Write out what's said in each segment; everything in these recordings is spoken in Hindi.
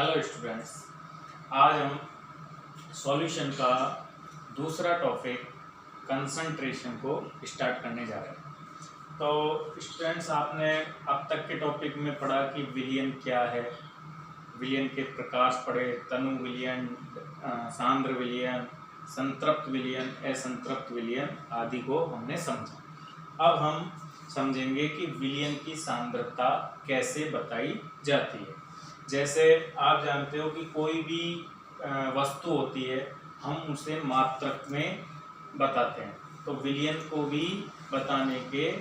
हेलो स्टूडेंट्स, आज हम सॉल्यूशन का दूसरा टॉपिक कंसंट्रेशन को स्टार्ट करने जा रहे हैं। तो स्टूडेंट्स, आपने अब तक के टॉपिक में पढ़ा कि विलयन क्या है, विलयन के प्रकार पढ़े, तनु विलयन, सांद्र विलयन, संतृप्त विलयन, असंतृप्त विलयन आदि को हमने समझा। अब हम समझेंगे कि विलयन की सांद्रता कैसे बताई जाती है। जैसे आप जानते हो कि कोई भी वस्तु होती है, हम उसे मात्रक में बताते हैं, तो विलयन को भी बताने के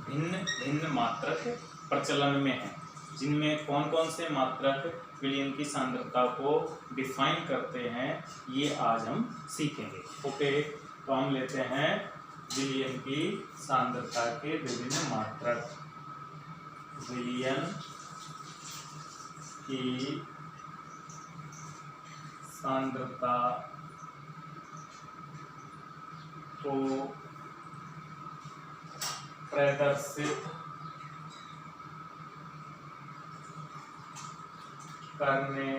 भिन्न भिन्न मात्रक प्रचलन में हैं, जिनमें कौन कौन से मात्रक विलयन की सांद्रता को डिफाइन करते हैं, ये आज हम सीखेंगे। ओके, तो हम लेते हैं विलयन की सांद्रता के विभिन्न मात्रक। विलयन की सांद्रता को प्रदर्शित करने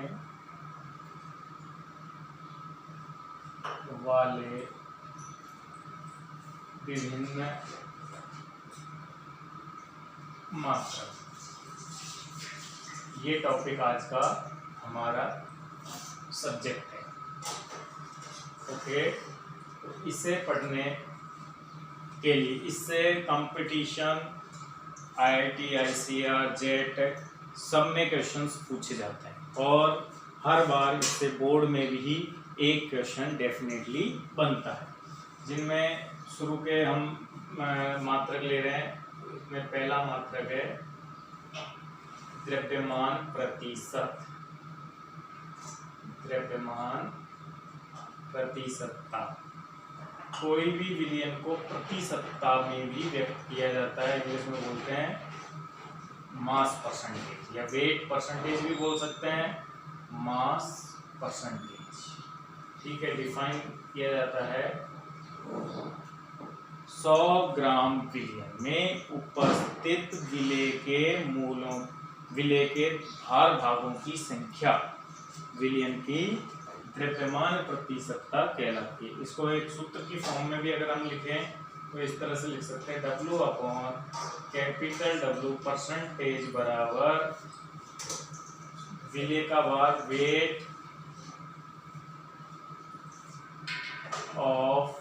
वाले विभिन्न मात्रक, ये टॉपिक आज का हमारा सब्जेक्ट है। ओके, तो इसे पढ़ने के लिए, इससे कंपटीशन, IIT, ICAR, जेट सब में क्वेश्चंस पूछे जाते हैं और हर बार इससे बोर्ड में भी एक क्वेश्चन डेफिनेटली बनता है। जिनमें शुरू के हम मात्रक ले रहे हैं, इसमें पहला मात्रक है द्रव्यमान प्रतिशत। द्रव्यमान प्रतिशतता, कोई भी विलयन को प्रतिशतता में भी व्यक्त किया जाता है, इंग्लिश में बोलते हैं मास परसेंटेज, या वेट परसेंटेज भी बोल सकते हैं, मास परसेंटेज। ठीक है, डिफाइन किया जाता है 100 ग्राम विलयन में उपस्थित विलेय के मूलों, विलेय के भार भागों की संख्या विलयन की द्रव्यमान प्रतिशतता कहलाती है। इसको एक सूत्र की फॉर्म में भी अगर हम लिखें तो इस तरह से लिख सकते हैं, W upon capital W percentage बराबर विलेय का भाग वेट ऑफ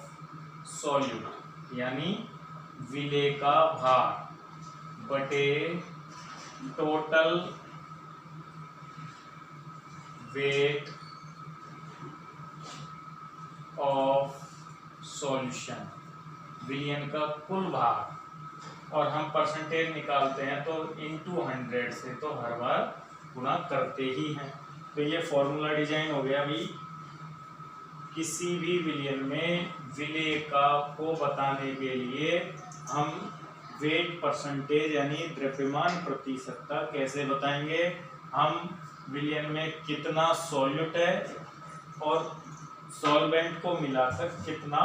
सॉल्यूट, यानी विलेय का भार बटे टोटल वेट ऑफ सॉल्यूशन, विलयन का कुल भार। और हम परसेंटेज निकालते हैं तो इनटू 100 से तो हर बार गुणा करते ही हैं। तो ये फॉर्मूला डिजाइन हो गया। अभी किसी भी विलयन में विलेय का को बताने के लिए हम वेट परसेंटेज यानी द्रव्यमान प्रतिशतता कैसे बताएंगे। हम विलयन में कितना सॉल्यूट है और सॉल्वेंट को मिलाकर कितना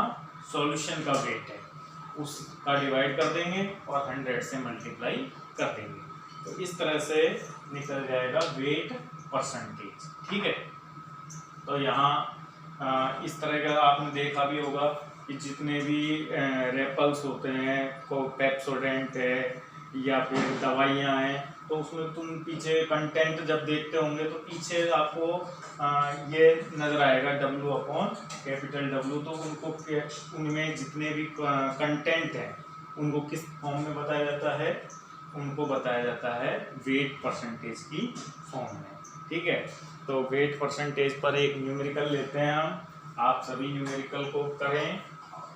सॉल्यूशन का वेट है, उसका डिवाइड कर देंगे और 100 से मल्टीप्लाई कर देंगे, तो इस तरह से निकल जाएगा वेट परसेंटेज। ठीक है, तो यहाँ इस तरह का आपने देखा भी होगा कि जितने भी रेपल्स होते हैं, को पेप्सोडेंट है या फिर दवाइयाँ हैं, तो उसमें तुम पीछे कंटेंट जब देखते होंगे तो पीछे आपको ये नजर आएगा W अपॉन कैपिटल W। तो उनको, उनमें जितने भी कंटेंट हैं उनको किस फॉर्म में बताया जाता है, उनको बताया जाता है वेट परसेंटेज की फॉर्म में। ठीक है, तो वेट परसेंटेज पर एक न्यूमेरिकल लेते हैं हम। आप सभी न्यूमेरिकल को करें,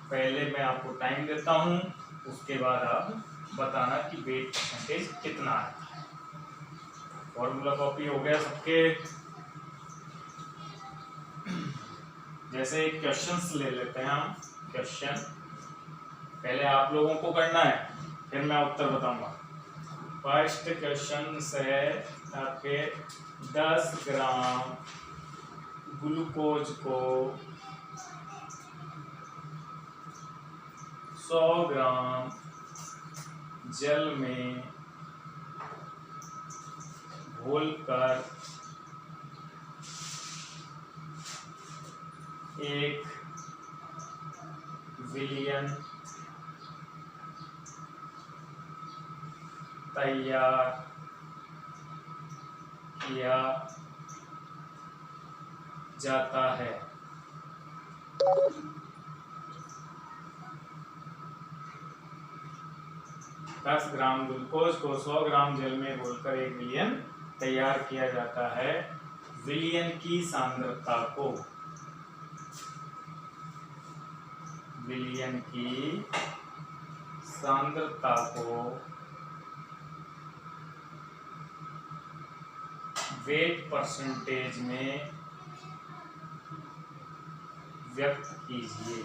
पहले मैं आपको टाइम देता हूँ, उसके बाद आप बताना कि वेट परसेंटेज कितना आता है। फॉर्मूला कॉपी हो गया सबके। जैसे क्वेश्चंस ले लेते हैं हम। क्वेश्चन पहले आप लोगों को करना है, फिर मैं उत्तर बताऊंगा। फर्स्ट क्वेश्चन है आपके 10 ग्राम ग्लूकोज को 100 ग्राम जल में घोलकर 1 विलियन तैयार किया जाता है। 10 ग्राम ग्लूकोज को 100 ग्राम जल में घोलकर 1 विलियन तैयार किया जाता है। विलियन की सांद्रता को, विलियन की सांद्रता को वेट परसेंटेज में व्यक्त कीजिए।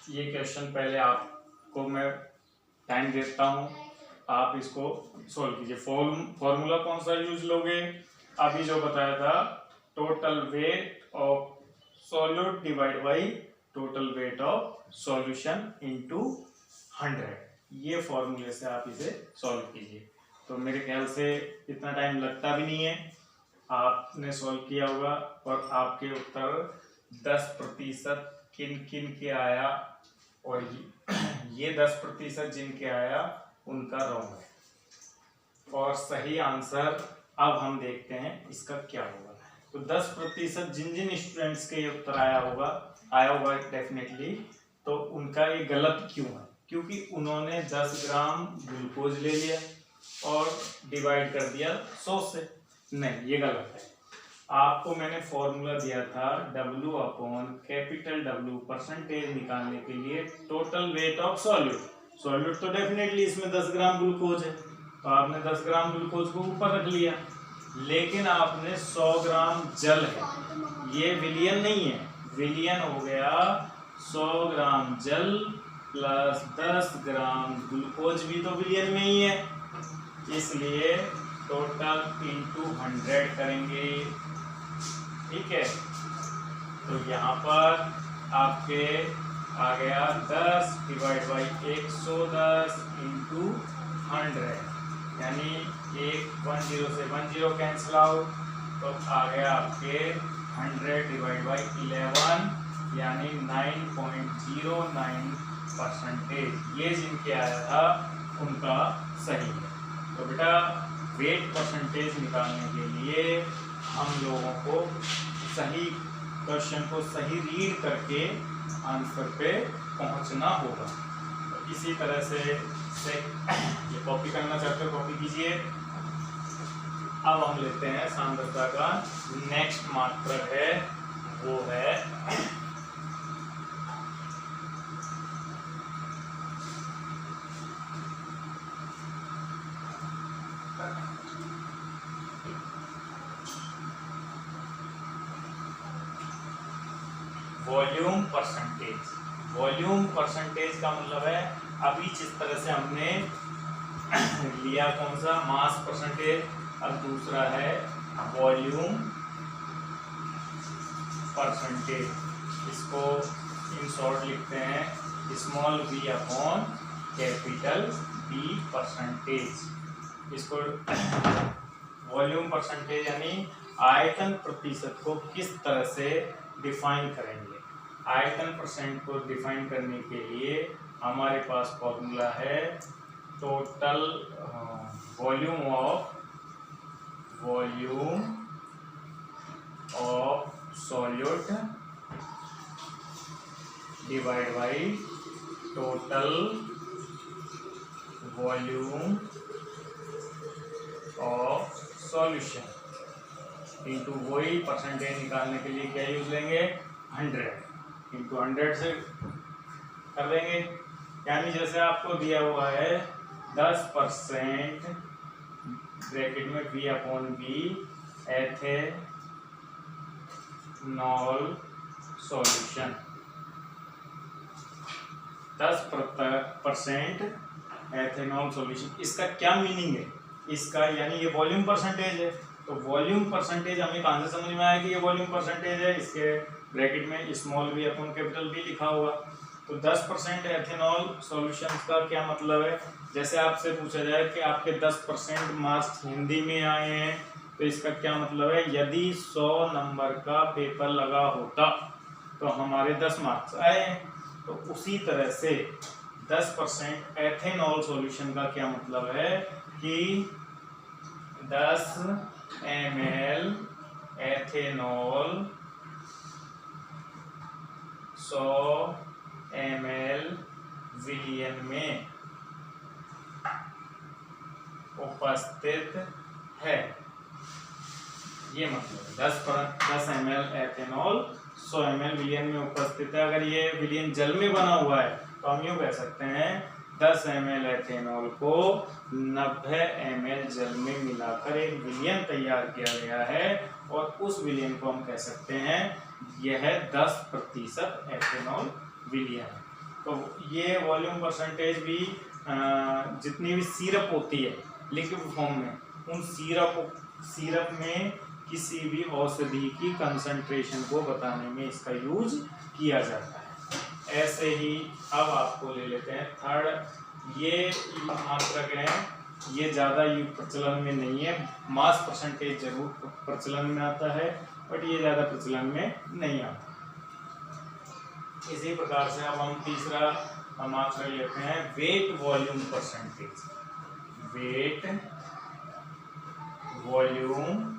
ये क्वेश्चन पहले आपको मैं टाइम देता हूं, आप इसको सोल्व कीजिए। फॉर्मूला कौन सा यूज लोगे? अभी जो बताया था, total weight of solute divide by total weight of solution into 100। ये फॉर्मूले से आप इसे सॉल्व कीजिए। तो मेरे ख्याल से इतना टाइम लगता भी नहीं है, आपने सॉल्व किया होगा और आपके उत्तर 10% किन किन के आया, और ये 10% जिनके आया उनका रॉन्ग है। और सही आंसर अब हम देखते हैं इसका क्या होगा। तो 10% जिन जिन स्टूडेंट्स के ये उत्तर आया होगा डेफिनेटली, तो उनका ये गलत क्यों है? क्योंकि उन्होंने 10 ग्राम ग्लूकोज ले लिया और डिवाइड कर दिया 100 से। नहीं, ये गलत है। आपको मैंने फॉर्मूला दिया था W upon capital W percentage निकालने के लिए total weight of solute. Solute तो डेफिनेटली इसमें 10 ग्राम ग्लूकोज है, तो आपने 10 ग्राम ग्लूकोज को ऊपर रख लिया, लेकिन आपने 100 ग्राम जल है, ये विलियन नहीं है, विलियन हो गया 100 ग्राम जल प्लस 10 ग्राम ग्लूकोज भी तो विलियन में ही है, इसलिए टोटल इनटू 100 करेंगे। ठीक है, तो यहाँ पर आपके आ गया 10 डिवाइड बाई 110 इंटू 100, यानी 10 से 10 कैंसिल आउट, तो आ गया आपके 100 डिवाइड बाई 11, यानी 9.09%। ये जिनके आया था उनका सही है। तो बेटा वेट परसेंटेज निकालने के लिए हम लोगों को सही क्वेश्चन को सही रीड करके आंसर पे पहुंचना होगा। तो इसी तरह से ये कॉपी करना चाहते हो कॉपी कीजिए। अब हम लेते हैं सांद्रता का नेक्स्ट मात्रक है, वो है वॉल्यूम परसेंटेज। वॉल्यूम परसेंटेज का मतलब है अभी जिस तरह से हमने लिया कौन सा मास परसेंटेज, अब दूसरा है वॉल्यूम परसेंटेज। इसको इन शॉर्ट लिखते हैं small v upon capital B percentage. इसको वॉल्यूम परसेंटेज यानी आयतन प्रतिशत को किस तरह से डिफाइन करेंगे। आयतन परसेंट को डिफाइन करने के लिए हमारे पास फॉर्मूला है total volume of solute divide by total volume of solution into वही परसेंटेज निकालने के लिए क्या यूज लेंगे 100 इंटू 100 से कर देंगे। यानी जैसे आपको दिया हुआ है 10% ब्रैकेट में V upon B ethanol solution, 10% ethanol solution. इसका क्या मीनिंग है इसका, यानी ये वॉल्यूम परसेंटेज है। तो वॉल्यूम परसेंटेज हमें कहाँ से समझ में आया कि ये वॉल्यूम परसेंटेज है, इसके ब्रैकेट में small v upon capital B लिखा हुआ। तो 10% एथेनॉल सॉल्यूशन का क्या मतलब है, जैसे आपसे पूछा जाए कि आपके 10% मार्क्स हिंदी में आए हैं तो इसका क्या मतलब है, यदि 100 नंबर का पेपर लगा होता तो हमारे 10 मार्क्स आए। तो उसी तरह से 10% एथेनॉल सॉल्यूशन का क्या मतलब है कि 10 ml एथेनॉल 100 ml विलियन में उपस्थित है। ये मतलब 10 ml एथेनॉल 100 ml विलियन में उपस्थित है। अगर ये विलियन जल में बना हुआ है तो हम यूँ कह सकते हैं 10 ml एथेनॉल को 90 ml जल में मिलाकर एक विलियन तैयार किया गया है, और उस विलियन को हम कह सकते हैं यह 10% एथेनॉल विलियन। तो ये वॉल्यूम परसेंटेज भी जितनी भी सिरप होती है लिक्विड फॉर्म में, उन सिरप में किसी भी औषधि की कंसंट्रेशन को बताने में इसका यूज किया जाता है। ऐसे ही अब आपको ले लेते हैं थर्ड। ये मात्रक है, ये ज़्यादा प्रचलन में नहीं है, मास परसेंटेज जरूर प्रचलन में आता है बट ये ज़्यादा प्रचलन में नहीं आता। इसी प्रकार से अब हम तीसरा मात्रक लेते हैं weight volume percentage. Weight volume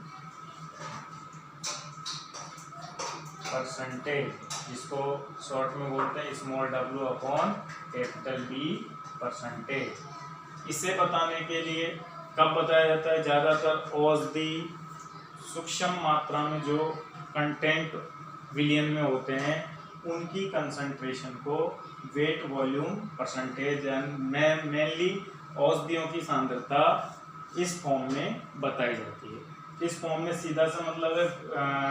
percentage, जिसको शॉर्ट में बोलते हैं small w upon capital B percentage. इसे बताने के लिए कब बताया जाता है, ज़्यादातर औषधि सूक्ष्म मात्रा में जो कंटेंट विलियन में होते हैं उनकी कंसंट्रेशन को वेट वॉल्यूम परसेंटेज में मेनली औषधियों की सांद्रता इस फॉर्म में बताई जाती है। इस फॉर्म में सीधा सा मतलब है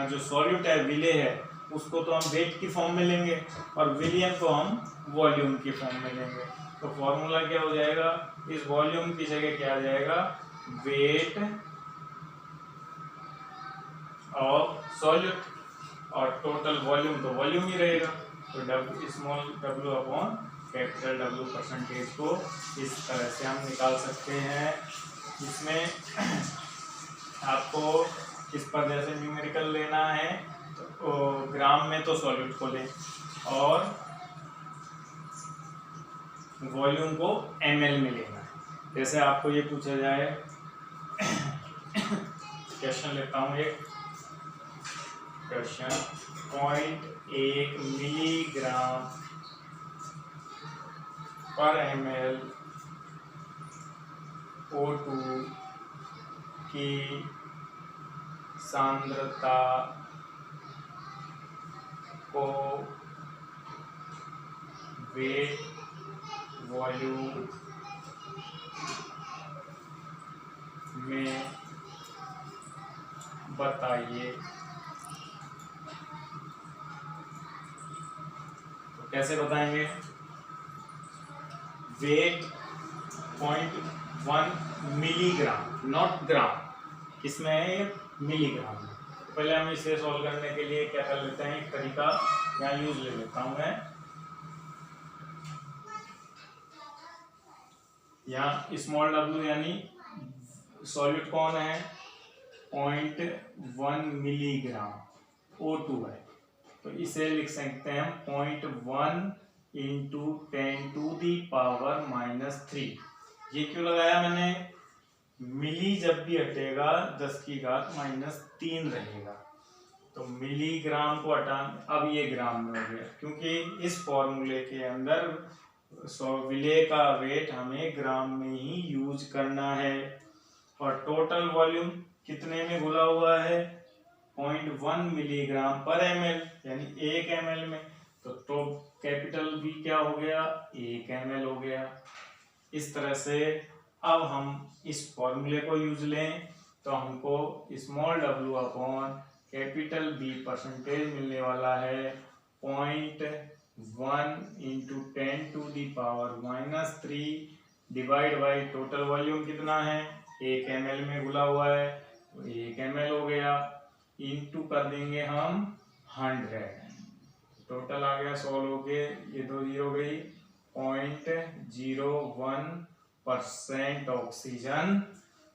जो सॉल्यूट है विले है उसको तो हम वेट की फॉर्म में लेंगे और विलियन को हम वॉल्यूम की फॉर्म में लेंगे। तो फॉर्मूला क्या हो जाएगा, इस वॉल्यूम की जगह क्या आ जाएगा, वेट ऑफ सॉल्यूट, और टोटल वॉल्यूम तो वॉल्यूम ही रहेगा। तो small w upon capital W percentage को इस तरह से हम निकाल सकते हैं। इसमें आपको इस पर जैसे न्यूमेरिकल लेना है तो ग्राम में तो सॉल्यूट को लें और वॉल्यूम को ml में लेना है। जैसे आपको ये पूछा जाए, क्वेश्चन लेता हूँ एक क्वेश्चन, 0.1 मिलीग्राम पर ml O2 की सांद्रता को वेट वॉल्यूम में बताइए। तो कैसे बताएंगे, वेट 0.1 मिलीग्राम, नॉट ग्राम, किसमें है ये, मिलीग्राम में। पहले हम इसे सॉल्व करने के लिए क्या कर लेते हैं, एक तरीका यहाँ यूज ले लेता हूँ मैं। यहाँ स्मॉल w यानी सॉल्यूट कौन है, 0.1 मिलीग्राम O2 है, तो इसे लिख सकते हैं 0.1 इंटू 10⁻⁻3। ये क्यों लगाया मैंने, मिली जब भी हटेगा 10⁻³ रहेगा, तो मिलीग्राम को हटा, अब ये ग्राम में हो गया क्योंकि इस फॉर्मूले के अंदर विले का वेट हमें ग्राम में ही यूज करना है। और टोटल वॉल्यूम कितने में घुला हुआ है, 0.1 मिलीग्राम पर ml यानी 1 ml में, तो कैपिटल B क्या हो गया, 1 ml हो गया। इस तरह से अब हम इस फॉर्मूले को यूज लें तो हमको small w upon capital B percentage मिलने वाला है 0.1 into 10⁻³ divide by total volume कितना है, 1 ml में घुला हुआ है, 1 ml हो गया, इंटू कर देंगे हम 100, टोटल आ गया 100 हो गए, ये 2 0 गई, 0.01% ऑक्सीजन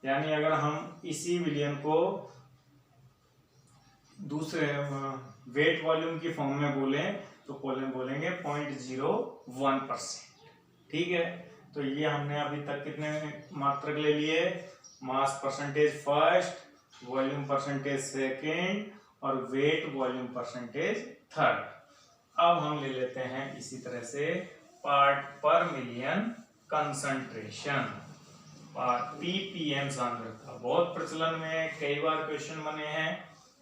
यानी अगर हम इसी विलियन को दूसरे वेट वॉल्यूम की फॉर्म में बोलें तो बोलेंगे 0.01%। ठीक है, तो ये हमने अभी तक कितने मात्रक ले लिए? Mass percentage first, volume percentage second और वेट वॉल्यूम परसेंटेज थर्ड। अब हम ले लेते हैं इसी तरह से पार्ट पर मिलियन कंसंट्रेशन, पीपीएम सांद्रता। बहुत प्रचलन में, कई बार क्वेश्चन बने हैं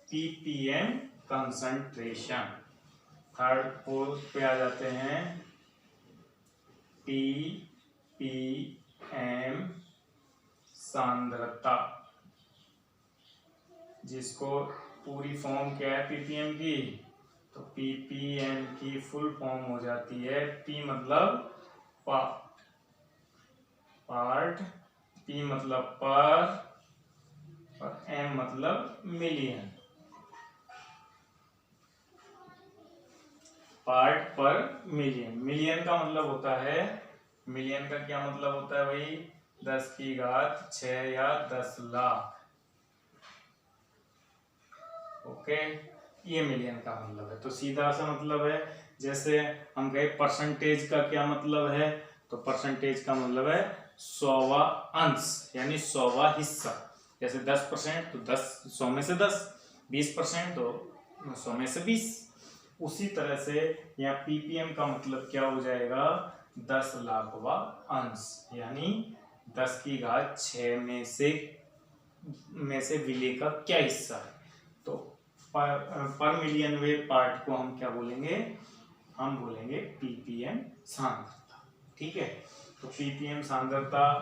पीपीएम कंसंट्रेशन। थर्ड फोर्थ पे आ जाते हैं पीपीएम सांद्रता, जिसको पूरी फॉर्म क्या है पीपीएम की? तो पीपीएम की फुल फॉर्म हो जाती है पी मतलब पार्ट, पी मतलब पर और एम मतलब मिलियन। पार्ट पर मिलियन, मिलियन का मतलब होता है, मिलियन का क्या मतलब होता है भाई? 10⁶ या 10 लाख। ओके, ये मिलियन का मतलब है। तो सीधा सा मतलब है, जैसे हम कहे परसेंटेज का क्या मतलब है? तो परसेंटेज का मतलब है 100वां अंश, यानी 100वां हिस्सा। जैसे 10% तो 100 में से 10, 20% तो 100 में से 20। उसी तरह से यहाँ पीपीएम का मतलब क्या हो जाएगा? 10 लाखवां अंश, यानी 10⁶ में से विले का क्या हिस्सा है। तो पर मिलियन वे पार्ट को हम क्या बोलेंगे? हम बोलेंगे पीपीएम सांद्रता। ठीक है, तो पीपीएम सांद्रता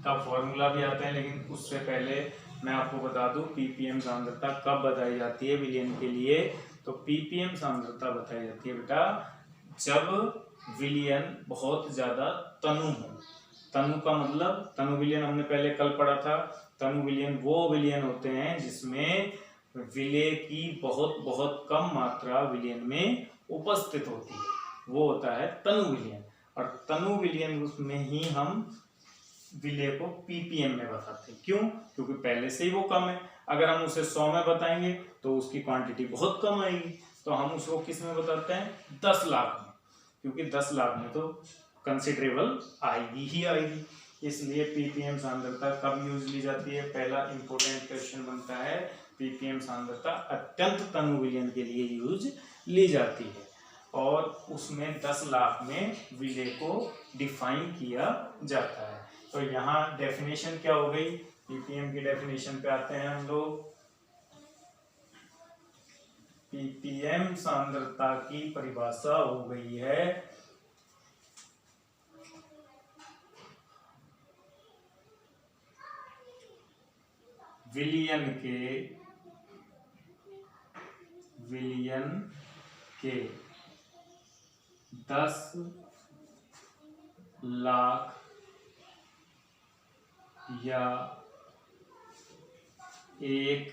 का फॉर्मूला भी आता है, लेकिन उससे पहले मैं आपको बता दूं पीपीएम सांद्रता कब बताई जाती है विलियन के लिए। तो पीपीएम सांद्रता बताई जाती है बेटा जब विलियन बहुत ज्यादा तनु हो। तनु का मतलब, तनु विलियन हमने पहले कल पढ़ा था। तनु विलियन वो विलियन होते हैं जिसमें विलेय की बहुत बहुत कम मात्रा विलियन में उपस्थित होती है, वो होता है तनु विलियन। और तनु विलियन उसमें ही हम विलेय को पीपीएम में बताते हैं। क्यों? क्योंकि पहले से ही वो कम है। अगर हम उसे 100 में बताएंगे तो उसकी क्वांटिटी बहुत कम आएगी, तो हम उसको किस में बताते हैं? 10 लाख में, क्योंकि 10 लाख में तो कंसिडरेबल आएगी ही आएगी। इसलिए पीपीएम सांद्रता कब यूज ली जाती है? पहला इंपॉर्टेंट क्वेश्चन बनता है, पीपीएम सांद्रता अत्यंत तनु विलियन के लिए यूज ली जाती है, और उसमें 10 लाख में विलेय को डिफाइन किया जाता है। तो यहाँ डेफिनेशन क्या हो गई? पीपीएम की डेफिनेशन पे आते हैं हम लोग। पीपीएम सांद्रता की परिभाषा हो गई है विलियन के 10 लाख या 1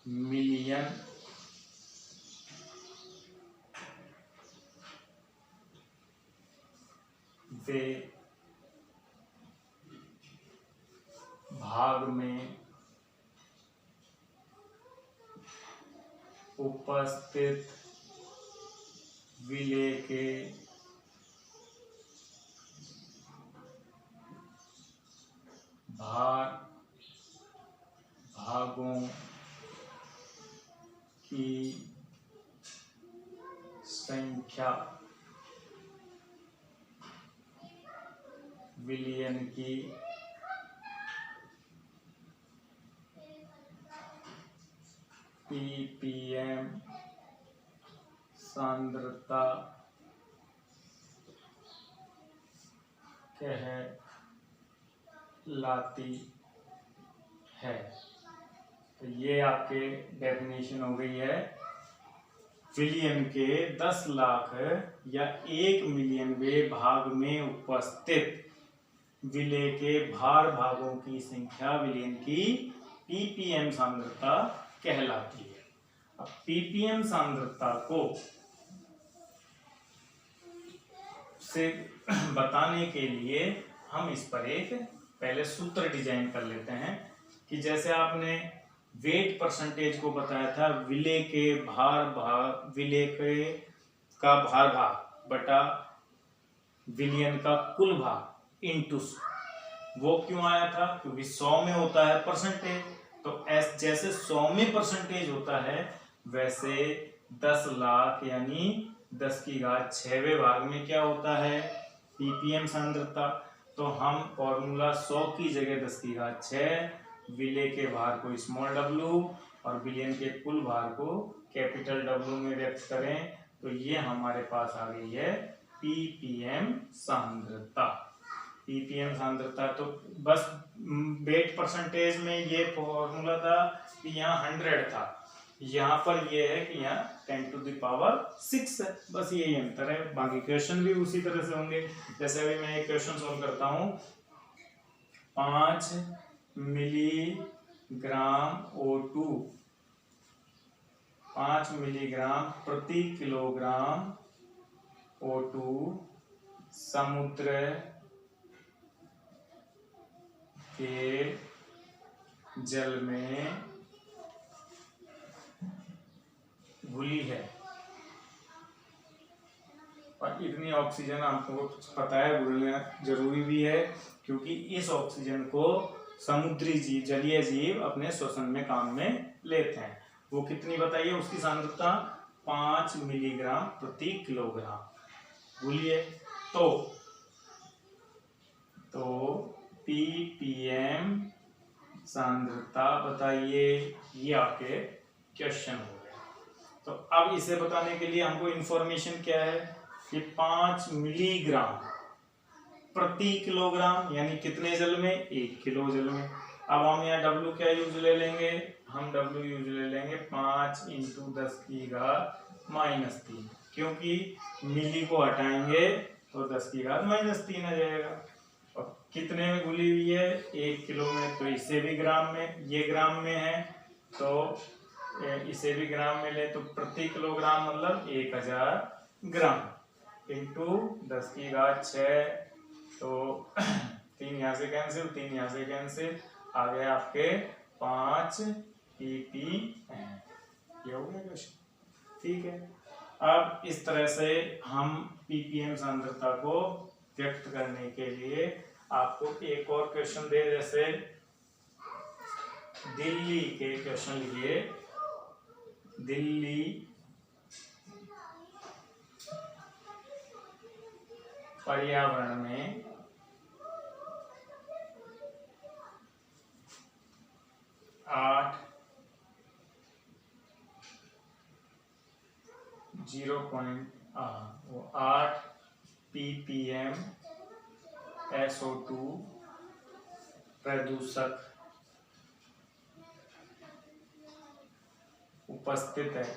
मिलियन वे भाग में उपस्थित विलेय के भागों की संख्या विलियन की पीपीएम सांद्रता कहलाती है। तो ये आपके डेफिनेशन हो गई है विलियन के 10 लाख या 1 मिलियन वे भाग में उपस्थित विलेय के भागों की संख्या विलियन की पीपीएम सांद्रता कहलाती है। अब पीपीएम सांद्रता को से बताने के लिए हम इस पर एक पहले सूत्र डिजाइन कर लेते हैं कि जैसे आपने वेट परसेंटेज को बताया था, विलेय का भार बटा विलयन का कुल भार इंटू, वो क्यों आया था? क्योंकि 100 में होता है परसेंटेज, तो जैसे 100 में परसेंटेज होता है वैसे 10 लाख यानी 10 की घात 6वें भाग में क्या होता है? पीपीएम सांद्रता। तो हम फॉर्मूला 100 की जगह 10 की घात 6, विलेय के भार को स्मॉल w और विलयन के कुल भार को कैपिटल W में व्यक्त करें तो ये हमारे पास आ गई है पीपीएम सांद्रता। पीपीएम सांद्रता तो बस वेट परसेंटेज में ये फॉर्मूला था कि यहाँ 100 था, यहाँ पर ये है कि यहाँ 10⁶ है, बस यही अंतर है। बाकी क्वेश्चन भी उसी तरह से होंगे। जैसे अभी मैं एक क्वेश्चन सॉल्व करता हूँ, 5 मिलीग्राम O2 5 मिलीग्राम प्रति किलोग्राम O2 समुद्र के जल में घुली है, और इतनी ऑक्सीजन हमको पता है घुलना जरूरी भी है, क्योंकि इस ऑक्सीजन को समुद्री जीव, जलीय जीव अपने श्वसन में काम में लेते हैं। वो कितनी बताइए उसकी सांद्रता? 5 मिलीग्राम प्रति किलोग्राम घुलिए। तो पीपीएम सांद्रता बताइए, ये आपके क्वेश्चन हो गए। तो अब इसे बताने के लिए हमको इंफॉर्मेशन क्या है कि 5 मिलीग्राम प्रति किलोग्राम यानी कितने जल में? 1 किलो जल में। अब हम यहाँ W क्या यूज ले लेंगे? हम W यूज ले लेंगे 5 × 10 की घात -3, क्योंकि मिली को हटाएंगे तो 10 की घात -3 आ जाएगा। और कितने में घुली हुई है? 1 किलो में, तो इसे भी ग्राम में, ये ग्राम में है तो इसे भी ग्राम में ले, तो प्रति किलोग्राम मतलब 1000 ग्राम इंटू 10 की घात 6, तो 3 यहाँ से कैंसिल, 3 यहाँ से कैंसिल, आ गए आपके 5 ppm। ये हो गया क्वेश्चन, ठीक है। अब इस तरह से हम पीपीएम सांद्रता को व्यक्त करने के लिए आपको एक और क्वेश्चन दे, जैसे दिल्ली के क्वेश्चन लिखिए, दिल्ली पर्यावरण में 8 ppm SO2 प्रदूषक उपस्थित है।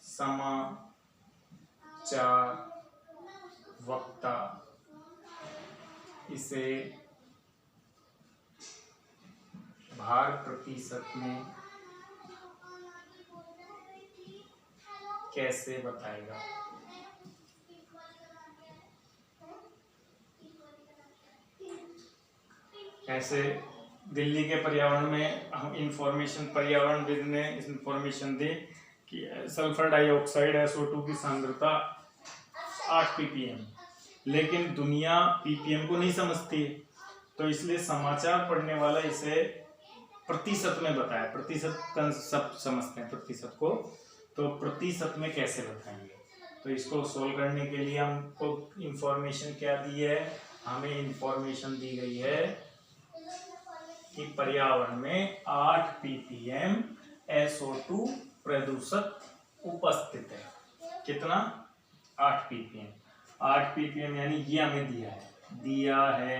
समाचार वक्ता इसे भार प्रतिशत में कैसे बताएगा? ऐसे दिल्ली के पर्यावरण में हम इंफॉर्मेशन, पर्यावरणविद ने इंफॉर्मेशन दी कि सल्फर डाइऑक्साइड SO2 की सांद्रता 8 ppm, लेकिन दुनिया ppm को नहीं समझती, तो इसलिए समाचार पढ़ने वाला इसे प्रतिशत में बताया। प्रतिशत सब समझते हैं प्रतिशत को, तो प्रतिशत में कैसे बताएंगे? तो इसको सोल्व करने के लिए हमको इंफॉर्मेशन क्या दी है? हमें इंफॉर्मेशन दी गई है कि पर्यावरण में 8 ppm SO2 प्रदूषक उपस्थित है। कितना? 8 ppm। 8 ppm यानी ये हमें दिया है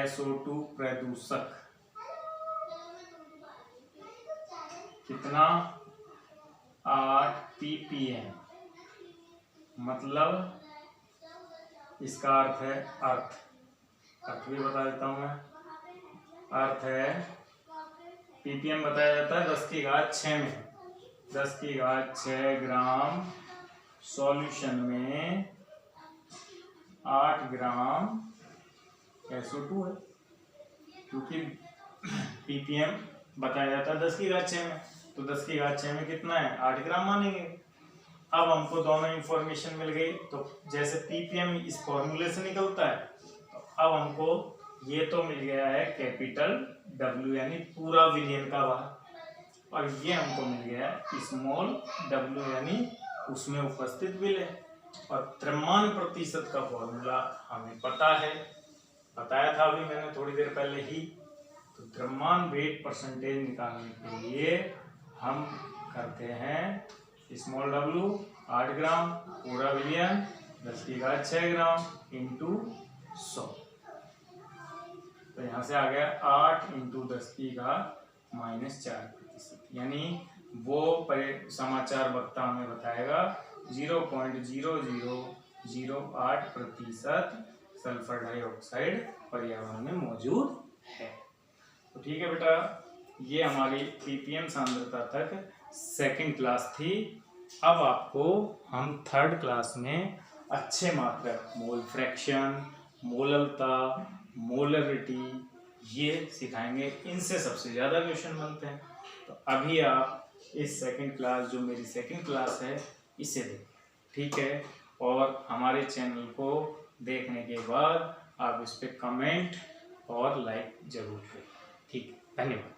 SO2 प्रदूषक कितना? 8 ppm। मतलब इसका अर्थ है, अर्थ भी बता देता हूं मैं। अर्थ है ppm बताया जाता है 10 की घात 6 में, 10 की घात 6 ग्राम सॉल्यूशन में 8 ग्राम SO2 है, क्योंकि ppm बताया जाता है 10 की घात 6 में, तो 10 की घात 6 में कितना है 8 ग्राम मानेंगे। अब हमको दोनों इंफॉर्मेशन मिल गई, तो जैसे ppm इस फॉर्मूले से निकलता है, तो अब हमको ये तो मिल गया है कैपिटल W यानी पूरा विलयन का भार, और ये हमको मिल गया स्मॉल w यानी उसमें उपस्थित विलय। और द्रव्यमान प्रतिशत का फॉर्मूला हमें पता है, बताया था अभी मैंने थोड़ी देर पहले ही। तो द्रव्यमान वेट परसेंटेज निकालने के लिए हम करते हैं स्मॉल w 8 ग्राम, पूरा विलयन 10 की घात 6 ग्राम इंटू 100। तो यहाँ से आ गया 8 इंटू 10 की घात -4%, यानी वो समाचार वक्ता हमें बताएगा 0.0008% सल्फर डाइऑक्साइड पर्यावरण में मौजूद है। तो ठीक है बेटा, ये हमारी ppm सांद्रता तक सेकंड क्लास थी। अब आपको हम थर्ड क्लास में अच्छे मात्रक मोल फ्रैक्शन, मोललता, मोलरिटी ये सिखाएंगे। इनसे सबसे ज़्यादा क्वेश्चन बनते हैं। तो अभी आप इस सेकंड क्लास, जो मेरी सेकंड क्लास है, इसे देखें, ठीक है। और हमारे चैनल को देखने के बाद आप इस पर कमेंट और लाइक जरूर करें, ठीक है। धन्यवाद।